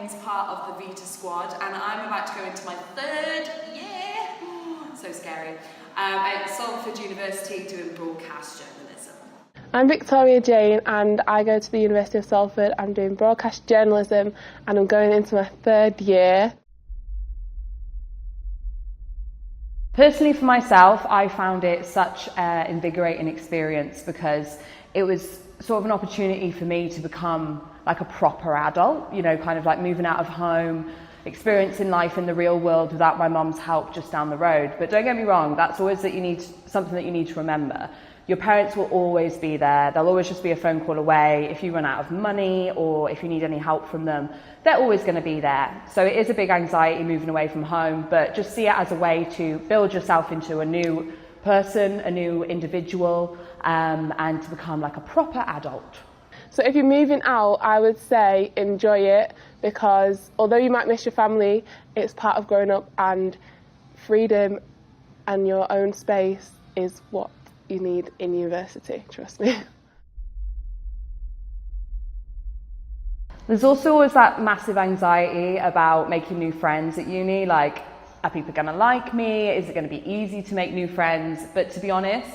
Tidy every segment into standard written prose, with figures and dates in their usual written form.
Ken's part of the Vita squad, and I'm about to go into my 3rd year, so scary, at Salford University doing broadcast journalism. I'm Victoria Jane and I go to the University of Salford. I'm doing broadcast journalism and I'm going into my 3rd year. Personally for myself, I found it such an invigorating experience because it was sort of an opportunity for me to become like a proper adult, you know, kind of like moving out of home, experiencing life in the real world without my mum's help just down the road. But don't get me wrong, that's always something that you need to remember. Your parents will always be there. They'll always just be a phone call away. If you run out of money or if you need any help from them, they're always going to be there. So it is a big anxiety moving away from home, but just see it as a way to build yourself into a new person, a new individual, and to become like a proper adult. So if you're moving out, I would say enjoy it, because although you might miss your family, it's part of growing up, and freedom and your own space is what you need in university, trust me. There's also always that massive anxiety about making new friends at uni, like, are people going to like me? Is it going to be easy to make new friends? But to be honest,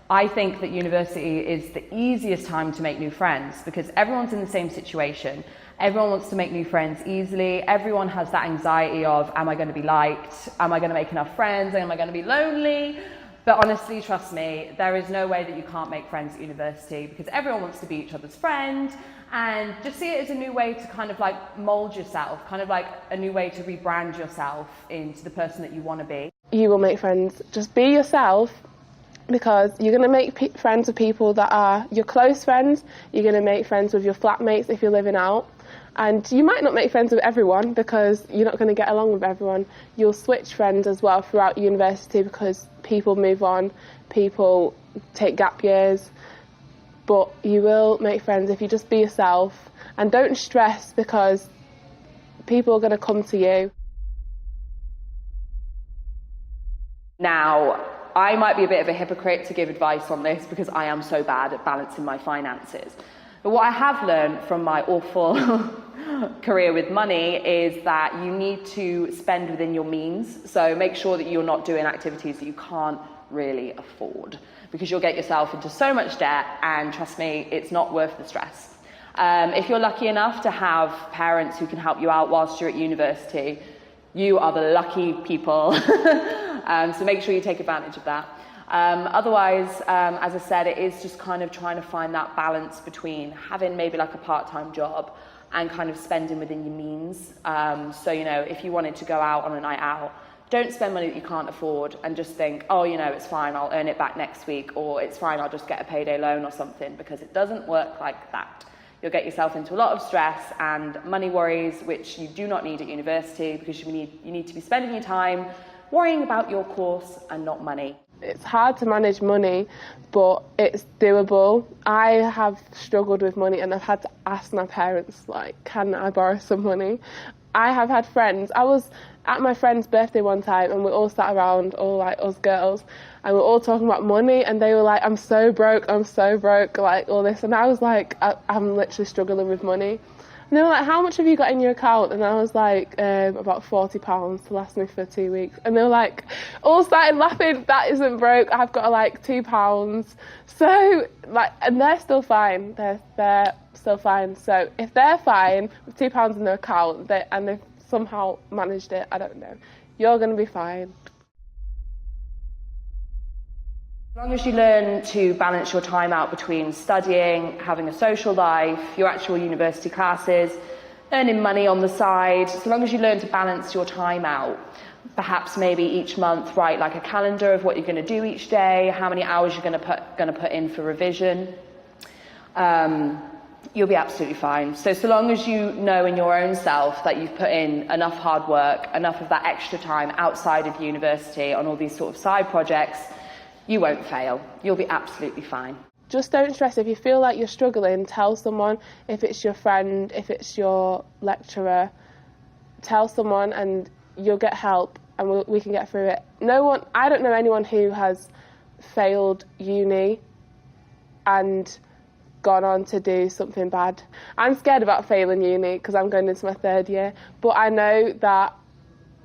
I think that university is the easiest time to make new friends because everyone's in the same situation. Everyone wants to make new friends easily. Everyone has that anxiety of, am I going to be liked? Am I going to make enough friends? Am I going to be lonely? But honestly, trust me, there is no way that you can't make friends at university because everyone wants to be each other's friend, and just see it as a new way to kind of like mold yourself, kind of like a new way to rebrand yourself into the person that you want to be. You will make friends. Just be yourself, because you're going to make friends with people that are your close friends. You're going to make friends with your flatmates if you're living out. And you might not make friends with everyone because you're not going to get along with everyone. You'll switch friends as well throughout university because people move on, people take gap years. But you will make friends if you just be yourself and don't stress because people are going to come to you. Now, I might be a bit of a hypocrite to give advice on this because I am so bad at balancing my finances. But what I have learned from my awful career with money is that you need to spend within your means. So make sure that you're not doing activities that you can't really afford, because you'll get yourself into so much debt, and trust me, it's not worth the stress. If you're lucky enough to have parents who can help you out whilst you're at university, you are the lucky people. So make sure you take advantage of that. Otherwise, as I said, it is just kind of trying to find that balance between having maybe like a part-time job and kind of spending within your means. So, you know, if you wanted to go out on a night out, don't spend money that you can't afford and just think, oh, you know, it's fine, I'll earn it back next week, or it's fine, I'll just get a payday loan or something, because it doesn't work like that. You'll get yourself into a lot of stress and money worries, which you do not need at university, because you need to be spending your time worrying about your course and not money. It's hard to manage money, but it's doable. I have struggled with money and I've had to ask my parents, like, can I borrow some money? I have had friends. I was at my friend's birthday one time and we all sat around, all like us girls, and we were all talking about money, and they were like, I'm so broke, like all this. And I was like, I'm literally struggling with money. And they were like, how much have you got in your account? And I was like, about £40 to last me for 2 weeks. And they were like, all started laughing, that isn't broke, I've got like £2. So, like, and they're still fine, they're still fine. So if they're fine with £2 in their account, and they've somehow managed it, I don't know, you're going to be fine. As long as you learn to balance your time out between studying, having a social life, your actual university classes, earning money on the side, so long as you learn to balance your time out, perhaps maybe each month write like a calendar of what you're going to do each day, how many hours you're going to put in for revision, you'll be absolutely fine. So long as you know in your own self that you've put in enough hard work, enough of that extra time outside of university on all these sort of side projects, you won't fail. You'll be absolutely fine. Just don't stress. If you feel like you're struggling, tell someone. If it's your friend, if it's your lecturer, tell someone and you'll get help, and we can get through it. I don't know anyone who has failed uni and gone on to do something bad. I'm scared about failing uni because I'm going into my 3rd year, but I know that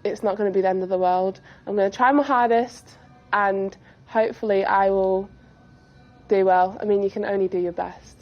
it's not going to be the end of the world. I'm going to try my hardest and hopefully I will do well. I mean, you can only do your best.